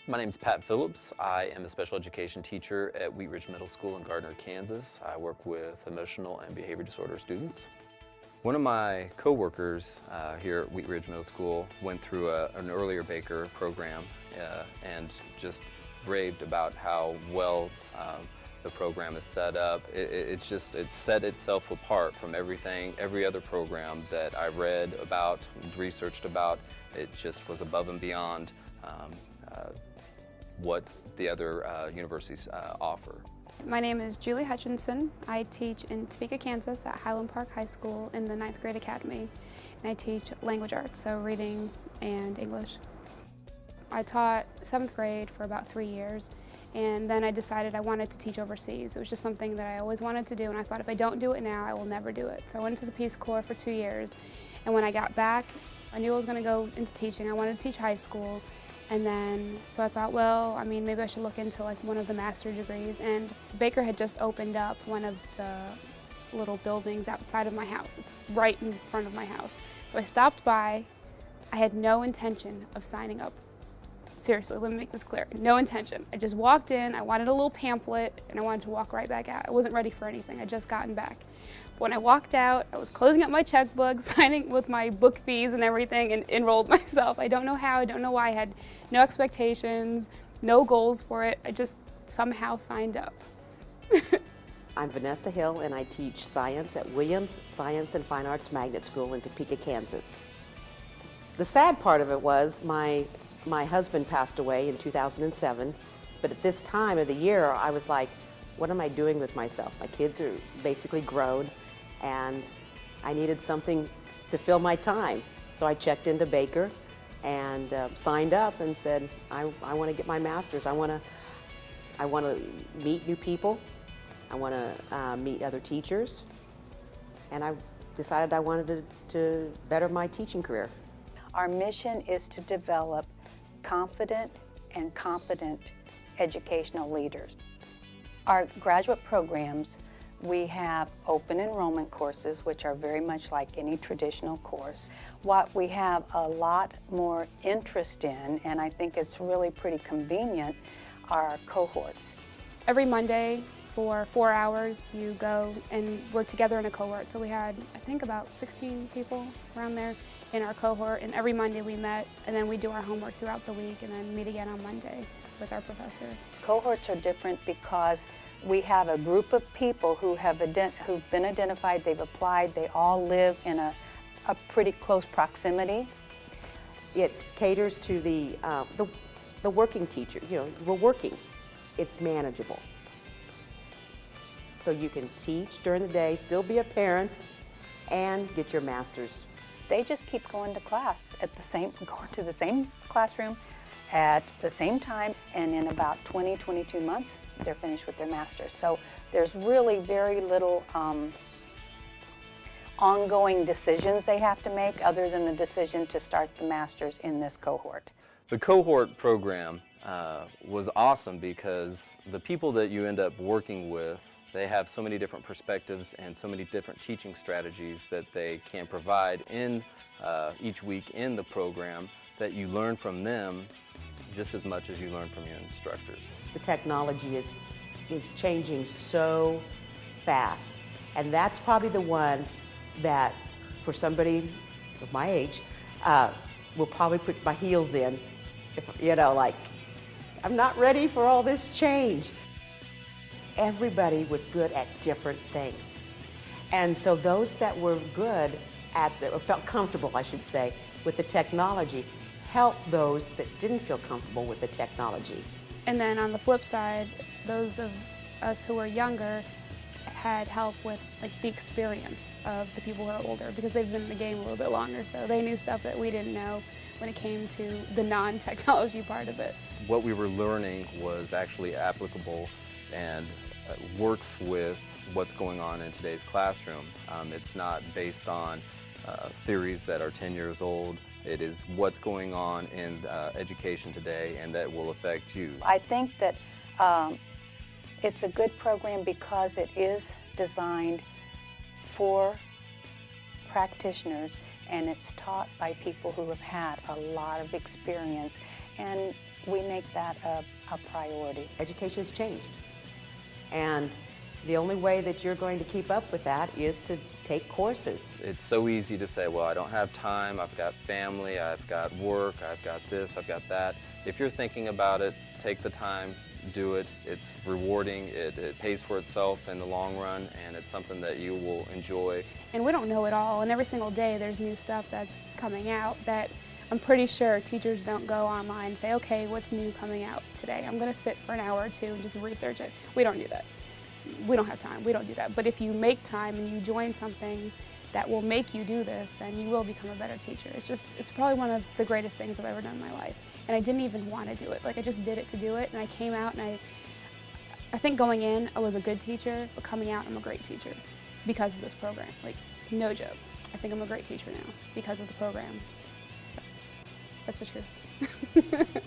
My name is Pat Phillips. I am a special education teacher at Wheat Ridge Middle School in Gardner, Kansas. I work with emotional and behavior disorder students. One of my co-workers here at Wheat Ridge Middle School went through an earlier Baker program and just raved about how well the program is set up. It set itself apart from every other program that I read about, researched about. It just was above and beyond what the other universities offer. My name is Julie Hutchinson. I teach in Topeka, Kansas at Highland Park High School in the 9th grade academy. And I teach language arts, so reading and English. I taught 7th grade for about 3 years, and then I decided I wanted to teach overseas. It was just something that I always wanted to do, and I thought if I don't do it now, I will never do it. So I went to the Peace Corps for 2 years, and when I got back, I knew I was going to go into teaching. I wanted to teach high school. And then, so I thought, well, I mean, maybe I should look into like one of the master's degrees. And Baker had just opened up one of the little buildings outside of my house. It's right in front of my house. So I stopped by. I had no intention of signing up. Seriously, let me make this clear. No intention. I just walked in, I wanted a little pamphlet, and I wanted to walk right back out. I wasn't ready for anything. I'd just gotten back. When I walked out, I was closing up my checkbook, signing with my book fees and everything, and enrolled myself. I don't know how, I don't know why. I had no expectations, no goals for it. I just somehow signed up. I'm Vanessa Hill, and I teach science at Williams Science and Fine Arts Magnet School in Topeka, Kansas. The sad part of it was my husband passed away in 2007, but at this time of the year, I was like, what am I doing with myself? My kids are basically grown, and I needed something to fill my time. So I checked into Baker and signed up and said, I want to get my master's. I want to meet new people. I want to meet other teachers. And I decided I wanted to better my teaching career. Our mission is to develop confident and competent educational leaders. Our graduate programs, we have open enrollment courses, which are very much like any traditional course. What we have a lot more interest in, and I think it's really pretty convenient, are our cohorts. Every Monday for 4 hours, you go and we're together in a cohort. So we had, I think, about 16 people around there in our cohort, and every Monday we met, and then we do our homework throughout the week and then meet again on Monday with our professor. Cohorts are different because we have a group of people who've been identified, they've applied, they all live in a pretty close proximity. It caters to the working teacher. You know, we're working. It's manageable. So you can teach during the day, still be a parent, and get your master's. They just keep going to class going to the same classroom at the same time, and in about 22 months, they're finished with their master's. So there's really very little ongoing decisions they have to make other than the decision to start the master's in this cohort. The cohort program was awesome because the people that you end up working with, they have so many different perspectives and so many different teaching strategies that they can provide in each week in the program that you learn from them just as much as you learn from your instructors. The technology is changing so fast, and that's probably the one that, for somebody of my age, will probably put my heels in. If, you know, like, I'm not ready for all this change. Everybody was good at different things. And so those that were good at, or felt comfortable, I should say, with the technology, helped those that didn't feel comfortable with the technology. And then on the flip side, those of us who were younger had help with like the experience of the people who are older because they've been in the game a little bit longer, so they knew stuff that we didn't know when it came to the non-technology part of it. What we were learning was actually applicable and works with what's going on in today's classroom. It's not based on theories that are 10 years old. It is what's going on in education today, and that will affect you. I think that it's a good program because it is designed for practitioners, and it's taught by people who have had a lot of experience. And we make that a priority. Education's changed. And the only way that you're going to keep up with that is to take courses. It's so easy to say, well, I don't have time, I've got family, I've got work, I've got this, I've got that. If you're thinking about it, take the time, do it. It's rewarding, it pays for itself in the long run, and it's something that you will enjoy. And we don't know it all, and every single day there's new stuff that's coming out that I'm pretty sure teachers don't go online and say, okay, what's new coming out today? I'm going to sit for an hour or two and just research it. We don't do that. We don't have time. We don't do that. But if you make time and you join something that will make you do this, then you will become a better teacher. It's probably one of the greatest things I've ever done in my life. And I didn't even want to do it. Like, I just did it to do it, and I came out, and I think going in, I was a good teacher, but coming out, I'm a great teacher because of this program. Like, no joke. I think I'm a great teacher now because of the program. So, that's the truth.